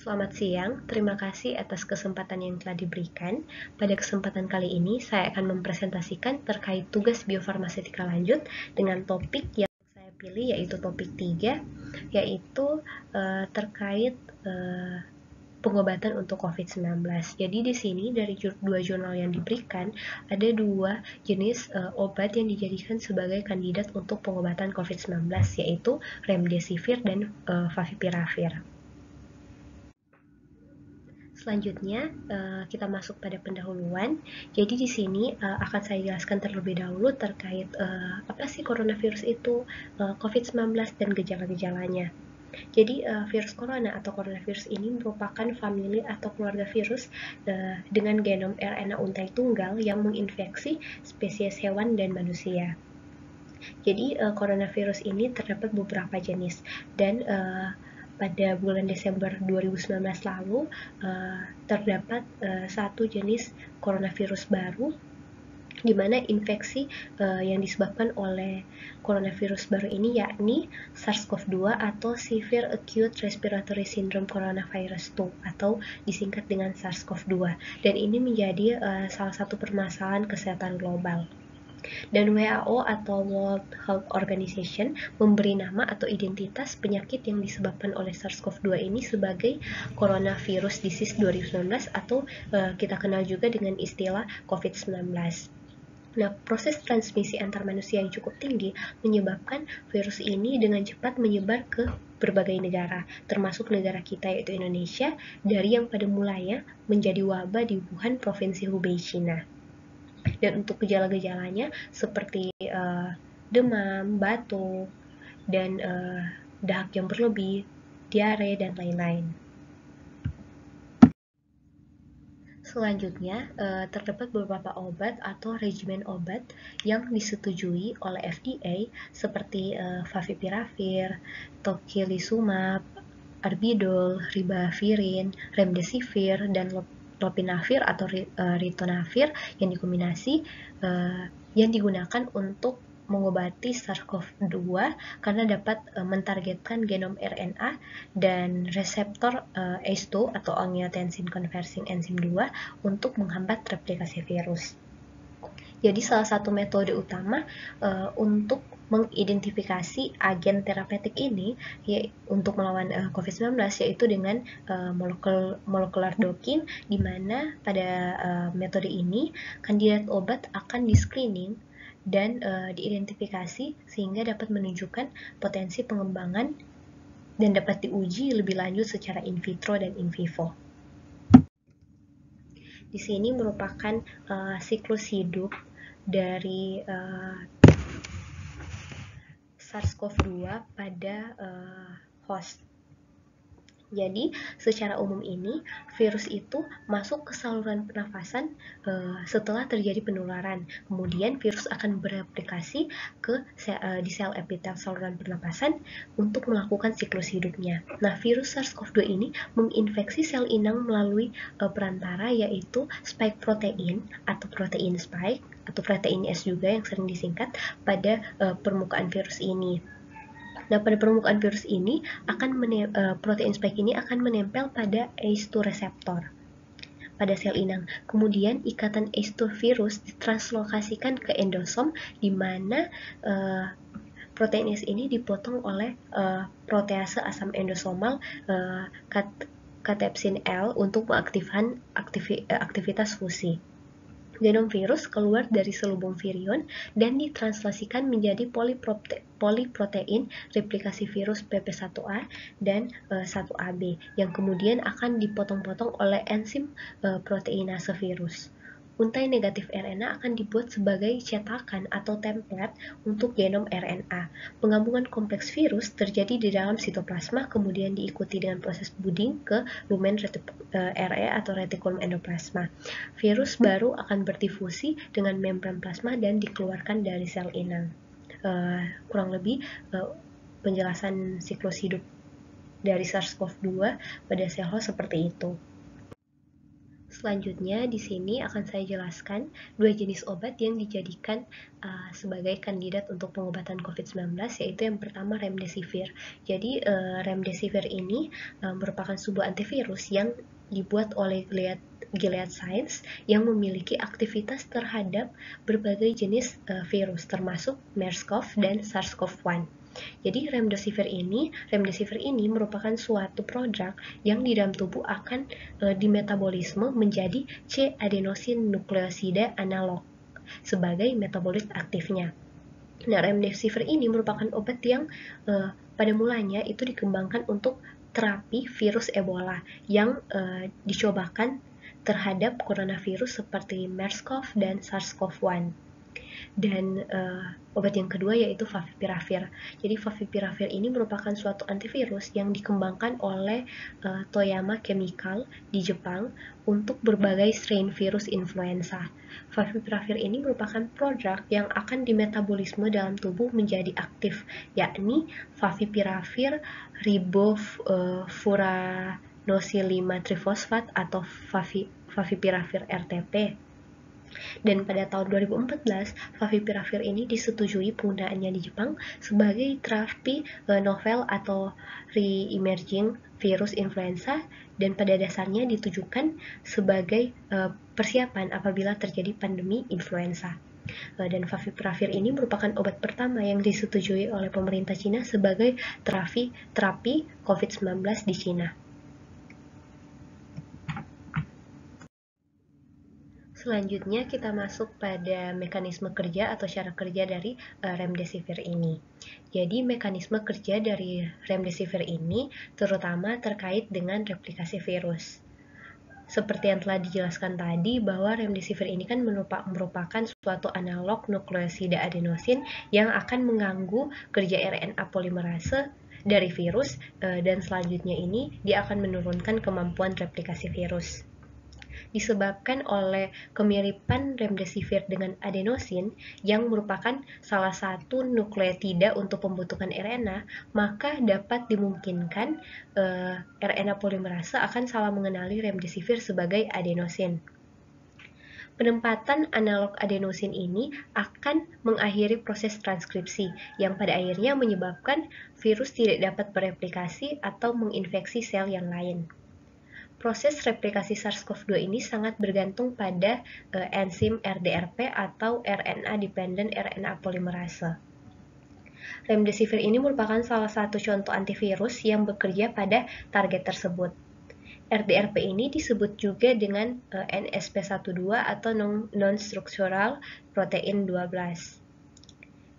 Selamat siang, terima kasih atas kesempatan yang telah diberikan. Pada kesempatan kali ini, saya akan mempresentasikan terkait tugas biofarmaseutika lanjut dengan topik yang saya pilih, yaitu topik 3, yaitu terkait pengobatan untuk COVID-19. Jadi di sini dari dua jurnal yang diberikan, ada dua jenis obat yang dijadikan sebagai kandidat untuk pengobatan COVID-19, yaitu remdesivir dan favipiravir. Selanjutnya, kita masuk pada pendahuluan. Jadi di sini akan saya jelaskan terlebih dahulu terkait apa sih coronavirus itu, COVID-19 dan gejala-gejalanya. Jadi virus corona atau coronavirus ini merupakan famili atau keluarga virus dengan genom RNA untai tunggal yang menginfeksi spesies hewan dan manusia. Jadi coronavirus ini terdapat beberapa jenis dan pada bulan Desember 2019 lalu terdapat satu jenis coronavirus baru di mana infeksi yang disebabkan oleh coronavirus baru ini yakni SARS-CoV-2 atau Severe Acute Respiratory Syndrome Coronavirus 2 atau disingkat dengan SARS-CoV-2, dan ini menjadi salah satu permasalahan kesehatan global. Dan WHO atau World Health Organization memberi nama atau identitas penyakit yang disebabkan oleh SARS-CoV-2 ini sebagai Coronavirus Disease 2019 atau kita kenal juga dengan istilah COVID-19. Nah, proses transmisi antar manusia yang cukup tinggi menyebabkan virus ini dengan cepat menyebar ke berbagai negara, termasuk negara kita yaitu Indonesia, dari yang pada mulanya menjadi wabah di Wuhan, Provinsi Hubei, China. Dan untuk gejala-gejalanya seperti demam, batuk, dan dahak yang berlebih, diare, dan lain-lain. Selanjutnya, terdapat beberapa obat atau regimen obat yang disetujui oleh FDA seperti favipiravir, tocilizumab, arbidol, ribavirin, remdesivir, dan lopinavir atau ritonavir yang dikombinasi yang digunakan untuk mengobati SARS-CoV-2 karena dapat mentargetkan genom RNA dan reseptor ACE2 atau angiotensin converting enzim 2 untuk menghambat replikasi virus. Jadi salah satu metode utama untuk mengidentifikasi agen terapeutik ini untuk melawan COVID-19 yaitu dengan molecular docking, di mana pada metode ini kandidat obat akan di-screening dan diidentifikasi sehingga dapat menunjukkan potensi pengembangan dan dapat diuji lebih lanjut secara in vitro dan in vivo. Di sini merupakan siklus hidup dari SARS-CoV-2 pada host. Jadi, secara umum ini, virus itu masuk ke saluran pernafasan setelah terjadi penularan. Kemudian, virus akan bereplikasi di sel epitel saluran pernapasan untuk melakukan siklus hidupnya. Nah, virus SARS-CoV-2 ini menginfeksi sel inang melalui perantara, yaitu spike protein atau protein spike, atau protein S juga yang sering disingkat, pada permukaan virus ini. Nah, pada permukaan virus ini protein spike ini akan menempel pada ACE2 reseptor pada sel inang. Kemudian ikatan ACE2 virus ditranslokasikan ke endosom, di mana protein S ini dipotong oleh protease asam endosomal cathepsin L untuk mengaktifkan aktivitas fusi. Genom virus keluar dari selubung virion dan ditranslasikan menjadi poliprotein replikasi virus PP1A dan 1AB yang kemudian akan dipotong-potong oleh enzim proteinase virus. Untai negatif RNA akan dibuat sebagai cetakan atau template untuk genom RNA. Penggabungan kompleks virus terjadi di dalam sitoplasma, kemudian diikuti dengan proses budding ke lumen RE atau retikulum endoplasma. Virus baru akan berdifusi dengan membran plasma dan dikeluarkan dari sel inang. Kurang lebih penjelasan siklus hidup dari SARS-CoV-2 pada sel host seperti itu. Selanjutnya, di sini akan saya jelaskan dua jenis obat yang dijadikan sebagai kandidat untuk pengobatan COVID-19, yaitu yang pertama remdesivir. Jadi, remdesivir ini merupakan sebuah antivirus yang dibuat oleh Gilead Sciences yang memiliki aktivitas terhadap berbagai jenis virus, termasuk MERS-CoV dan SARS-CoV-1. Jadi remdesivir ini merupakan suatu produk yang di dalam tubuh akan dimetabolisme menjadi C-adenosin nukleosida analog sebagai metabolit aktifnya. Nah, remdesivir ini merupakan obat yang pada mulanya itu dikembangkan untuk terapi virus Ebola yang dicobakan terhadap coronavirus seperti MERS-CoV dan SARS-CoV-1. Dan obat yang kedua yaitu favipiravir. Jadi favipiravir ini merupakan suatu antivirus yang dikembangkan oleh Toyama Chemical di Jepang untuk berbagai strain virus influenza. Favipiravir ini merupakan produk yang akan dimetabolisme dalam tubuh menjadi aktif, yakni favipiravir ribofuranosilima trifosfat atau favipiravir RTP. Dan pada tahun 2014, favipiravir ini disetujui penggunaannya di Jepang sebagai terapi novel atau re-emerging virus influenza, dan pada dasarnya ditujukan sebagai persiapan apabila terjadi pandemi influenza. Dan favipiravir ini merupakan obat pertama yang disetujui oleh pemerintah Cina sebagai terapi COVID-19 di Cina. Selanjutnya kita masuk pada mekanisme kerja atau cara kerja dari remdesivir ini. Jadi mekanisme kerja dari remdesivir ini terutama terkait dengan replikasi virus. Seperti yang telah dijelaskan tadi, bahwa remdesivir ini kan merupakan suatu analog nukleosida adenosin yang akan mengganggu kerja RNA polimerase dari virus, dan selanjutnya ini dia akan menurunkan kemampuan replikasi virus. Disebabkan oleh kemiripan remdesivir dengan adenosin yang merupakan salah satu nukleotida untuk pembentukan RNA, maka dapat dimungkinkan RNA polimerase akan salah mengenali remdesivir sebagai adenosin. Penempatan analog adenosin ini akan mengakhiri proses transkripsi yang pada akhirnya menyebabkan virus tidak dapat bereplikasi atau menginfeksi sel yang lain. Proses replikasi SARS-CoV-2 ini sangat bergantung pada enzim RDRP atau RNA-dependent RNA polymerase. Remdesivir ini merupakan salah satu contoh antivirus yang bekerja pada target tersebut. RDRP ini disebut juga dengan NSP12 atau non-structural protein 12.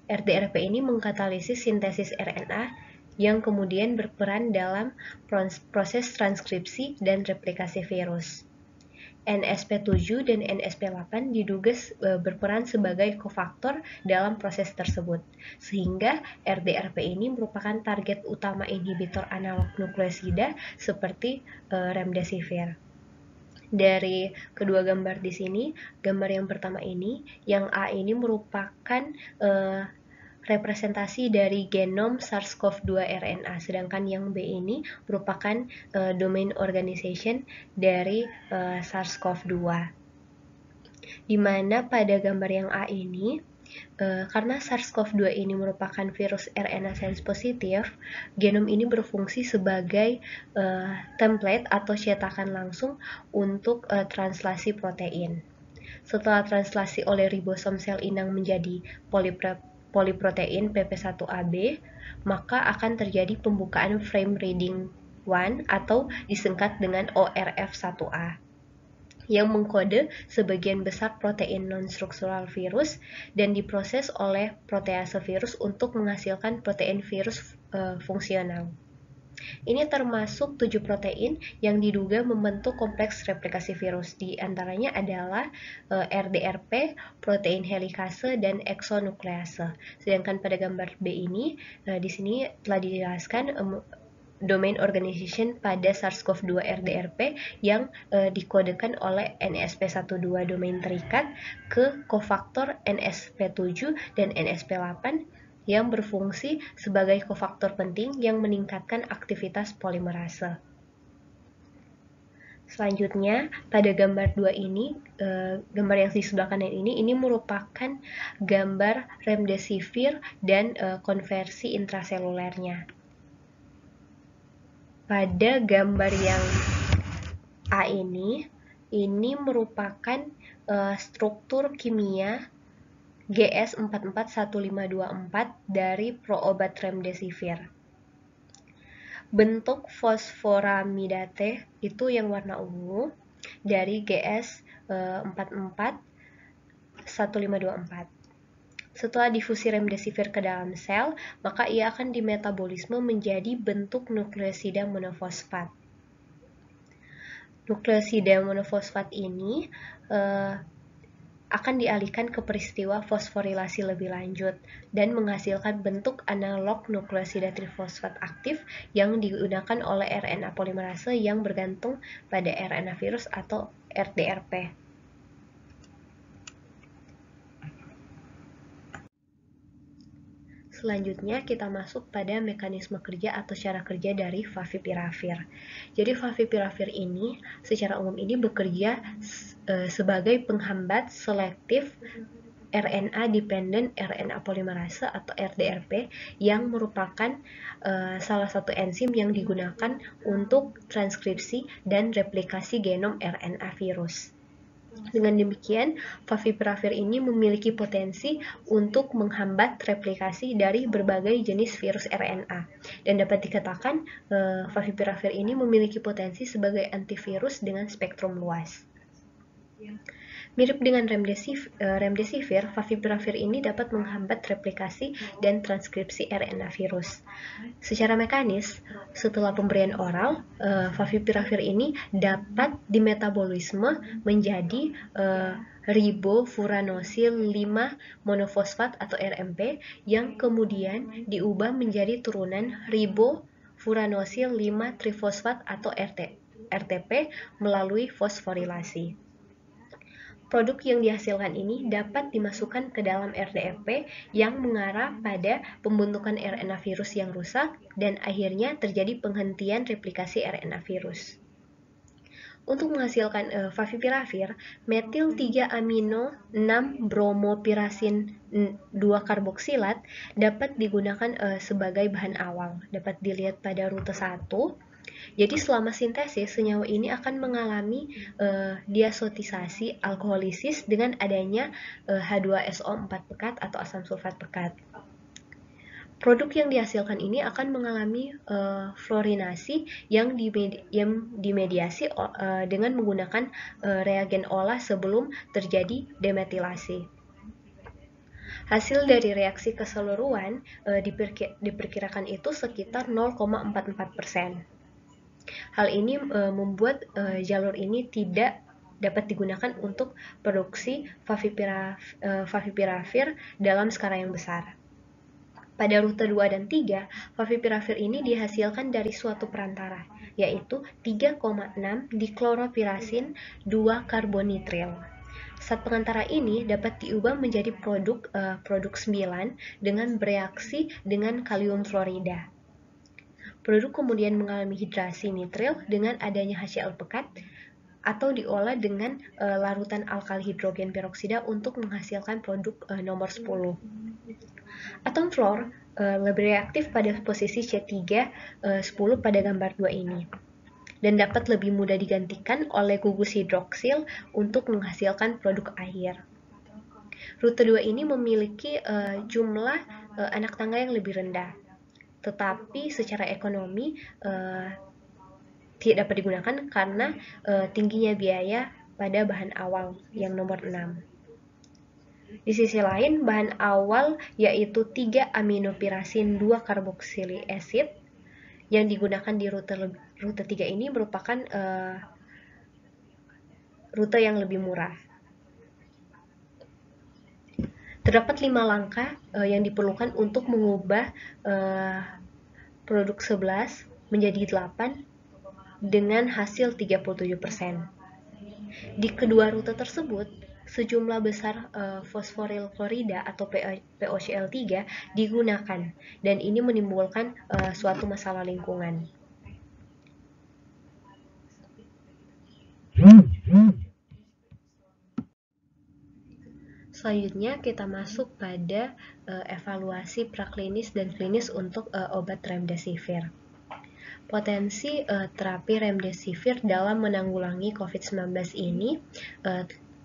RDRP ini mengkatalisis sintesis RNA yang kemudian berperan dalam proses transkripsi dan replikasi virus. NSP7 dan NSP8 diduga berperan sebagai kofaktor dalam proses tersebut, sehingga RDRP ini merupakan target utama inhibitor analog nukleosida seperti remdesivir. Dari kedua gambar di sini, gambar yang pertama ini, yang A ini merupakan representasi dari genom SARS-CoV-2 RNA, sedangkan yang B ini merupakan domain organization dari SARS-CoV-2. Di mana pada gambar yang A ini, karena SARS-CoV-2 ini merupakan virus RNA sense positif, genom ini berfungsi sebagai template atau cetakan langsung untuk translasi protein. Setelah translasi oleh ribosom sel inang menjadi poliprotein PP1AB, maka akan terjadi pembukaan frame reading 1 atau disingkat dengan ORF1A yang mengkode sebagian besar protein non-struktural virus dan diproses oleh protease virus untuk menghasilkan protein virus fungsional. Ini termasuk 7 protein yang diduga membentuk kompleks replikasi virus. Di antaranya adalah RDRP, protein helikase, dan exonuklease. Sedangkan pada gambar B ini, di sini telah dijelaskan domain organization pada SARS-CoV-2 RDRP yang dikodekan oleh NSP12 domain terikat ke kofaktor NSP7 dan NSP8 yang berfungsi sebagai kofaktor penting yang meningkatkan aktivitas polimerase. Selanjutnya, pada gambar 2 ini, gambar yang di sebelah kanan ini merupakan gambar remdesivir dan konversi intraselulernya. Pada gambar yang A ini merupakan struktur kimia GS441524 dari proobat remdesivir. Bentuk fosforamidate itu yang warna ungu dari GS441524. Setelah difusi remdesivir ke dalam sel, maka ia akan dimetabolisme menjadi bentuk nukleosida monofosfat. Nukleosida monofosfat ini akan dialihkan ke peristiwa fosforilasi lebih lanjut dan menghasilkan bentuk analog nukleosida trifosfat aktif yang digunakan oleh RNA polimerase yang bergantung pada RNA virus atau rDRP. Selanjutnya kita masuk pada mekanisme kerja atau cara kerja dari favipiravir. Jadi favipiravir ini secara umum ini bekerja sebagai penghambat selektif RNA dependent RNA polimerase atau rDRP yang merupakan salah satu enzim yang digunakan untuk transkripsi dan replikasi genom RNA virus. Dengan demikian, favipiravir ini memiliki potensi untuk menghambat replikasi dari berbagai jenis virus RNA. Dan dapat dikatakan, favipiravir ini memiliki potensi sebagai antivirus dengan spektrum luas. Mirip dengan remdesivir, favipiravir ini dapat menghambat replikasi dan transkripsi RNA virus. Secara mekanis, setelah pemberian oral, favipiravir ini dapat dimetabolisme menjadi ribofuranosil 5 monofosfat atau RMP yang kemudian diubah menjadi turunan ribofuranosil 5 trifosfat atau RTP melalui fosforilasi. Produk yang dihasilkan ini dapat dimasukkan ke dalam rDRP yang mengarah pada pembentukan RNA virus yang rusak dan akhirnya terjadi penghentian replikasi RNA virus. Untuk menghasilkan favipiravir, metil 3 amino 6 bromopirasin 2 karboksilat dapat digunakan sebagai bahan awal. Dapat dilihat pada rute 1. Jadi selama sintesis, senyawa ini akan mengalami diasotisasi alkoholisis dengan adanya H2SO4 pekat atau asam sulfat pekat. Produk yang dihasilkan ini akan mengalami fluorinasi yang dimediasi dengan menggunakan reagen olah sebelum terjadi demetilasi. Hasil dari reaksi keseluruhan diperkirakan itu sekitar 0,44%. Hal ini membuat jalur ini tidak dapat digunakan untuk produksi favipiravir dalam skala yang besar. Pada rute 2 dan 3, favipiravir ini dihasilkan dari suatu perantara, yaitu 3,6 dikloropirasin 2 karbonitril. Zat pengantara ini dapat diubah menjadi produk 9 dengan bereaksi dengan kalium fluorida. Produk kemudian mengalami hidrasi nitril dengan adanya HCl pekat atau diolah dengan larutan alkali hidrogen peroksida untuk menghasilkan produk nomor 10. Atom fluor lebih reaktif pada posisi C3 10 pada gambar 2 ini dan dapat lebih mudah digantikan oleh gugus hidroksil untuk menghasilkan produk air. Rute 2 ini memiliki jumlah anak tangga yang lebih rendah, tetapi secara ekonomi tidak dapat digunakan karena tingginya biaya pada bahan awal yang nomor 6. Di sisi lain, bahan awal yaitu 3 aminopirasin 2 karboksilik acid yang digunakan di rute 3 ini merupakan rute yang lebih murah. Terdapat 5 langkah yang diperlukan untuk mengubah produk 11 menjadi 8 dengan hasil 37%. Di kedua rute tersebut, sejumlah besar fosforil klorida atau POCl3 digunakan dan ini menimbulkan suatu masalah lingkungan. Selanjutnya kita masuk pada evaluasi praklinis dan klinis untuk obat remdesivir. Potensi terapi remdesivir dalam menanggulangi COVID-19 ini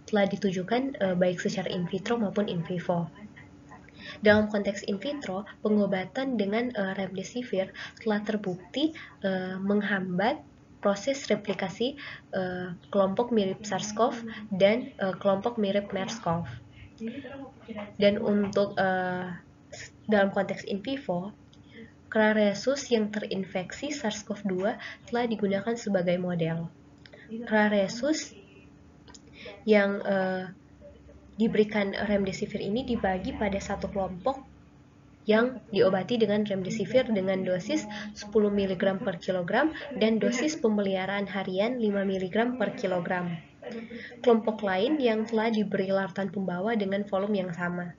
telah ditujukan baik secara in vitro maupun in vivo. Dalam konteks in vitro, pengobatan dengan remdesivir telah terbukti menghambat proses replikasi kelompok mirip SARS-CoV dan kelompok mirip MERS-CoV. Dan untuk dalam konteks in vivo, Craresus yang terinfeksi SARS-CoV-2 telah digunakan sebagai model. Craresus yang diberikan remdesivir ini dibagi pada satu kelompok yang diobati dengan remdesivir dengan dosis 10 mg per kilogram dan dosis pemeliharaan harian 5 mg per kilogram. Kelompok lain yang telah diberi laratan pembawa dengan volume yang sama.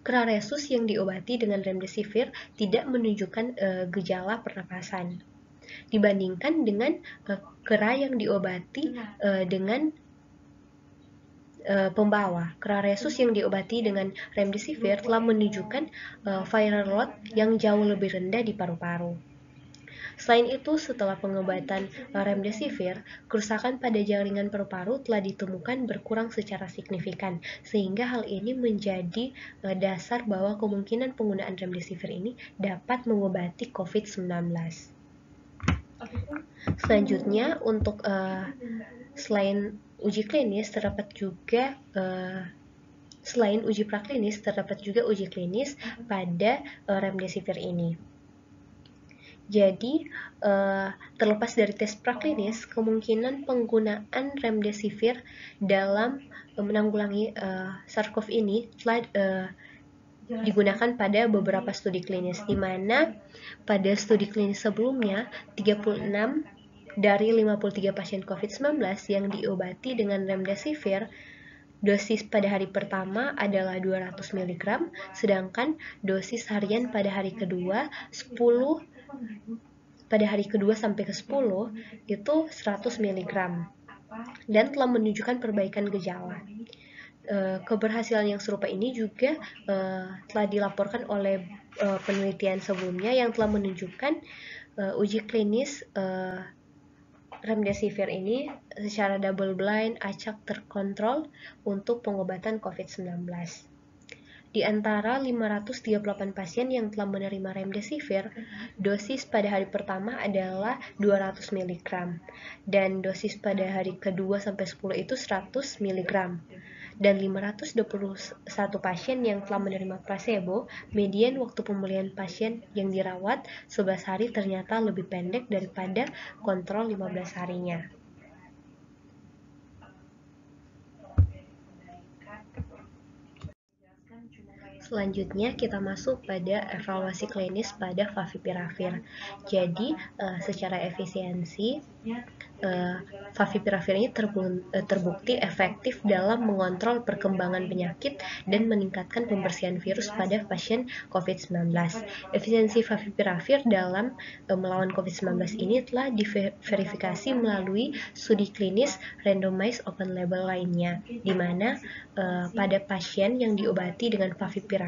Craresus yang diobati dengan remdesivir tidak menunjukkan gejala pernapasan dibandingkan dengan kera yang diobati dengan pembawa. Craresus yang diobati dengan remdesivir telah menunjukkan viral load yang jauh lebih rendah di paru-paru. Selain itu, setelah pengobatan remdesivir, kerusakan pada jaringan paru-paru telah ditemukan berkurang secara signifikan, sehingga hal ini menjadi dasar bahwa kemungkinan penggunaan remdesivir ini dapat mengobati COVID-19. Selanjutnya, untuk selain uji klinis, terdapat juga selain uji praklinis, terdapat juga uji klinis pada remdesivir ini. Jadi, terlepas dari tes praklinis, kemungkinan penggunaan remdesivir dalam menanggulangi SARS-CoV ini telah digunakan pada beberapa studi klinis, di mana pada studi klinis sebelumnya, 36 dari 53 pasien COVID-19 yang diobati dengan remdesivir, dosis pada hari pertama adalah 200 mg, sedangkan dosis harian pada hari kedua sampai ke 10 itu 100 mg dan telah menunjukkan perbaikan gejala. Keberhasilan yang serupa ini juga telah dilaporkan oleh penelitian sebelumnya yang telah menunjukkan uji klinis remdesivir ini secara double blind, acak terkontrol untuk pengobatan COVID-19. Di antara 538 pasien yang telah menerima remdesivir, dosis pada hari pertama adalah 200 mg dan dosis pada hari kedua sampai 10 itu 100 mg. Dan 521 pasien yang telah menerima placebo, median waktu pemulihan pasien yang dirawat 11 hari ternyata lebih pendek daripada kontrol 15 harinya. Selanjutnya kita masuk pada evaluasi klinis pada favipiravir. Jadi secara efisiensi favipiravir ini terbukti efektif dalam mengontrol perkembangan penyakit dan meningkatkan pembersihan virus pada pasien COVID-19. Efisiensi favipiravir dalam melawan COVID-19 ini telah diverifikasi melalui studi klinis randomized open label lainnya, di mana pada pasien yang diobati dengan favipiravir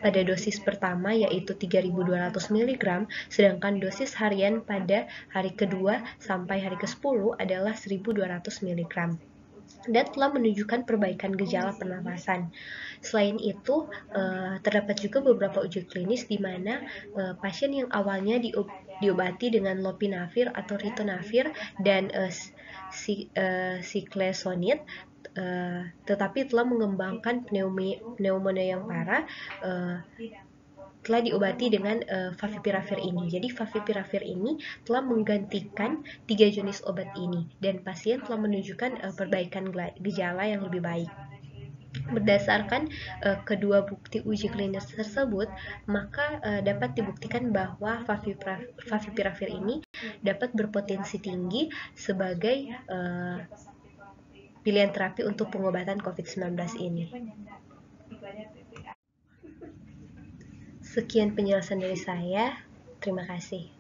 pada dosis pertama yaitu 3.200 mg, sedangkan dosis harian pada hari kedua sampai hari ke-10 adalah 1.200 mg dan telah menunjukkan perbaikan gejala pernapasan. Selain itu, terdapat juga beberapa uji klinis di mana pasien yang awalnya diobati dengan lopinavir atau ritonavir dan cyclesonid tetapi telah mengembangkan pneumonia yang parah telah diobati dengan favipiravir ini. Jadi favipiravir ini telah menggantikan 3 jenis obat ini dan pasien telah menunjukkan perbaikan gejala yang lebih baik. Berdasarkan kedua bukti uji klinis tersebut, maka dapat dibuktikan bahwa favipiravir ini dapat berpotensi tinggi sebagai pilihan terapi untuk pengobatan COVID-19 ini. Sekian penjelasan dari saya. Terima kasih.